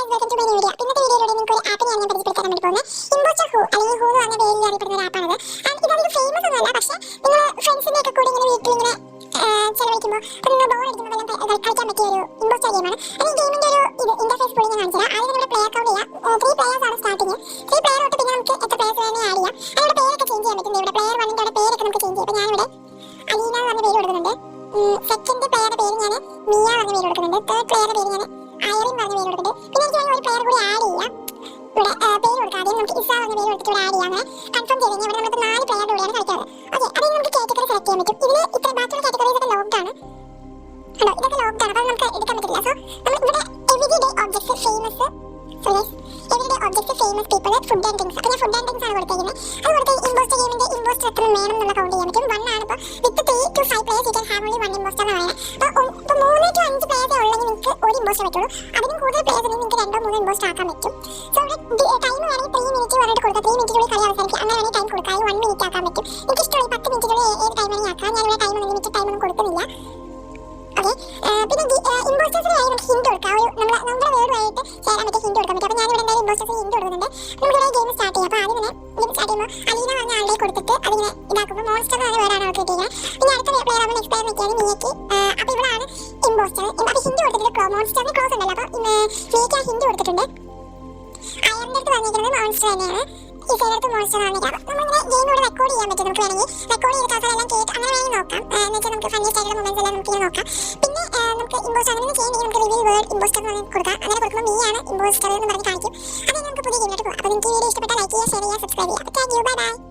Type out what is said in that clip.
Welcome to my video. ഇന്നത്തെ വീഡിയോയിലൂടെ നിങ്ങൾക്ക് ഒരു ആപ്പിനെ ഞാൻ പരിചയപ്പെടുത്താൻ വേണ്ടി പോകുന്നത് ഇമ്പോസ്റ്റർ ഹൂ അല്ലെങ്കിൽ ഹൂ എന്ന പേരിൽ അറിയപ്പെടുന്ന ഒരു ആപ്പാണത്. ഇതൊരു ഫേമസ് ഒന്നുമല്ല, പക്ഷേ നിങ്ങൾ ഫ്രണ്ട്സിന്റെ ഒക്കെ കൂടെ ഇങ്ങനെ വീട്ടിൽ ഇങ്ങനെ ചെലവഴിക്കുമ്പോൾ നിങ്ങൾ ബോർ അടിക്കുമ്പോൾ കളിക്കാൻ പറ്റിയ ഒരു ഇമ്പോസ്റ്റർ ഗെയിമാണ്. ഈ ഗെയിമിന്റെ ഒരു ഇന്റർഫേസ് കൂടി ഞാൻ കാണിച്ചു തരാം. ആദ്യം നമ്മുടെ പ്ലേ അക്കൗണ്ട് ചെയ്യാം. 3 പ്ലേയേഴ്സ് ആണ് സ്റ്റാർട്ടിങ്. 3 പ്ലെയർ തൊട്ട് പിന്നെ നമുക്ക് എത്ര പ്ലേയേഴ്സ് വേണേൽ ആഡ് ചെയ്യാം. അതിവിടെ പേരൊക്കെ ചേഞ്ച് ചെയ്യാൻ പറ്റും. ഇവിടെ പ്ലെയർ 1 ന്റെ പേരൊക്കെ നമുക്ക് ചേഞ്ച് ചെയ്യാം. ഇപ്പോൾ ഞാനിവിടെ അലീന എന്ന് പറഞ്ഞ പേര് കൊടുക്കുന്നുണ്ട്. സെക്കൻഡ് പ്ലെയറുടെ പേര് ഞാൻ മിയ പറഞ്ഞ പേര് കൊടുക്കുന്നുണ്ട്. തേർഡ് പ്ലെയറുടെ പേര് ഞാൻ ഐറിൻ പറഞ്ഞ പേര് കൊടുക്കുന്നുണ്ട്. പിന്നെ എനിക്ക് ഒരു പ്ലെയർ കൂടി ആഡ് ചെയ്യാം. ഇവിടെ പേര് കൊടുക്കാം. ആദ്യം നമുക്ക് ഇസ പറഞ്ഞ പേര് കൊടുത്തിട്ട് ഇവിടെ ആഡ് ചെയ്യാം. അങ്ങനെ കൺഫേം ചെയ്ത് കഴിഞ്ഞാൽ ഇവിടെ നമുക്ക് 4 പ്ലെയറുടെ കൂടെയാണ് കളിക്കാറ്. ഓക്കെ, അതിന് നമുക്ക് കാറ്റഗറി സെലക്ട് ചെയ്യാൻ പറ്റും. ഇതിൽ ഇത്ര ബാക്കിയുള്ള കാറ്റഗറീസ് ഒക്കെ ലോക്ക്ഡ് ആണ്. ഹലോ, ഇതൊക്കെ ലോക്ക്ഡ് ആണ്, അപ്പോൾ നമുക്ക് എടുക്കാൻ പറ്റില്ല. സോ നമ്മൾ ഇവിടെ everyday objects famous everyday objects famous people food and drinks. അപ്പോൾ ഞാൻ ഫുഡ് ആൻഡ് ഡ്രിങ്ക്സ് ആണ് കൊടുത്തേക്കുന്നത്. അത് കൊടുത്ത് ഇമ്പോസ്റ്റർ ഗെയിമിന്റെ ഇമ്പോസ്റ്റർ എത്ര വേണം എന്നുള്ള കൗണ്ട് ചെയ്യാൻ പറ്റും. 1 ആണ്. ഇപ്പോൾ വിത്ത് 3 to 5 players you can have only 1 imposter എന്ന് പറയുന്നത്. അപ്പോൾ 3 to 5 players ഉള്ളെങ്കിൽ നിങ്ങൾക്ക് ഒരു ഇമ്പോസ്റ്റർ പറ്റുള്ളൂ. അതിനും കൂടുതൽ പ്ലേയേഴ്സ് ഉണ്ടെങ്കിൽ നിങ്ങൾക്ക് 2 or 3 ഇമ്പോസ്റ്റർ ആക്കാൻ പറ്റും. സോ ഇവിടെ ടൈം വേണമെങ്കിൽ 3 മിനിറ്റ് പറഞ്ഞിട്ട് കൊടുക്കാം. 3 മിനിറ്റിനുള്ളിൽ കളി അവസാനിക്കും. അങ്ങനെ വേണമെങ്കിൽ ടൈം കൊടുക്കാം. 1 മിനിറ്റ് ആക്കാൻ പറ്റും. എനിക്ക് ഇഷ്ടമുള്ള 10 മിനിറ്റിനുള്ളിൽ ഏത് ടൈം വേണമെങ്കിൽ ആക്കാം. ഞാനിവിടെ ടൈം ലിമിറ്റ് ടൈം ഒന്നും കൊടുക്കുന്നില്ല. ഓക്കെ, പിന്നെ ഇമ്പോസ്റ്റേഴ്സിന് വേണ്ടി നമുക്ക് ഹിന്റ് കൊടുക്കാം. നമ്മുടെ വേർഡുമായിട്ട് ചേരാൻ പറ്റിയ ഹിന്റ് കൊടുക്കാൻ പറ്റും. അപ്പോൾ ഞാനിവിടെ എന്തായാലും ഇമ്പോസ്റ്റേഴ്സിന് ഹിന്റ് കൊടുക്കുന്നുണ്ട്. നമുക്കിവിടെ ഗെയിം സ്റ്റാർട്ട് ചെയ്യാം. അപ്പോൾ ആദ്യം തന്നെ ഗെയിം സ്റ്റാർട്ട് ചെയ്യുമ്പോൾ അലീന പറഞ്ഞ ആളുടെ കൊടുത്തിട്ട് അതിങ്ങനെ ഇതാക്കുമ്പോൾ മോൺസ്റ്റർ എന്ന് പറഞ്ഞ വേർഡാണ് അവർക്ക് കിട്ടിയത്. പിന്നെ അടുത്ത പ്ലെയർ ആകുമ്പോൾ നെക്സ്റ്റ് പ്ലെയർ നിൽക്കുകയാണ് മിയയ്ക്ക്. അപ്പോൾ ഇവിടെയാണ് ഇമ്പോസ്റ്റർ. അപ്പോൾ ഹിന്റ് കൊടുത്തിട്ട് മോൺസ്റ്ററിന് ക്ലോസ് ഉണ്ടല്ലോ. അപ്പോൾ മിയയ്ക്ക് ആ ഹിന്റ് കൊടുത്തിട്ടുണ്ട്. അയറിൻ്റെ അടുത്ത് പറഞ്ഞിരിക്കുന്നത് മോൺസ്റ്റർ തന്നെയാണ്. ഈ സൈഡടുത്ത് മോൺസ്റ്റർ കാണിക്കാം. നമ്മളിങ്ങനെ ഗെയിം ഇവിടെ റെക്കോർഡ് ചെയ്യാൻ പറ്റും. നമുക്ക് വേണമെങ്കിൽ റെക്കോർഡ് ചെയ്ത് അവസാനം കേട്ട് അങ്ങനെ വേണമെങ്കിൽ നോക്കാം. എന്ന് വെച്ചാൽ നമുക്ക് ഫണ്ണി ആയിട്ടുള്ള മൊമെന്റ്സ് എല്ലാം നമുക്ക് നോക്കാം. പിന്നെ നമുക്ക് ഇമ്പോസ്റ്റർ അങ്ങനെ ചെയ്യുന്നെങ്കിൽ നമുക്ക് റിവ്യൂ വേർഡ് ഇമ്പോസ്റ്റർ എന്ന് കൊടുക്കാം. അങ്ങനെ കൊടുക്കുമ്പോൾ മീയാണ് ഇമ്പോസ്റ്റർ എന്ന് പറഞ്ഞ് കാണിക്കും. അത് നമുക്ക് പുതിയ ഗെയിമിലോട്ട് പോകാം. അപ്പോൾ നിങ്ങൾക്ക് ഈ വീഡിയോ ഇഷ്ടപ്പെട്ടാൽ ലൈക്ക് ചെയ്യുക, ഷെയർ ചെയ്യുക, സബ്സ്ക്രൈബ് ചെയ്യുക. Thank you, bye bye.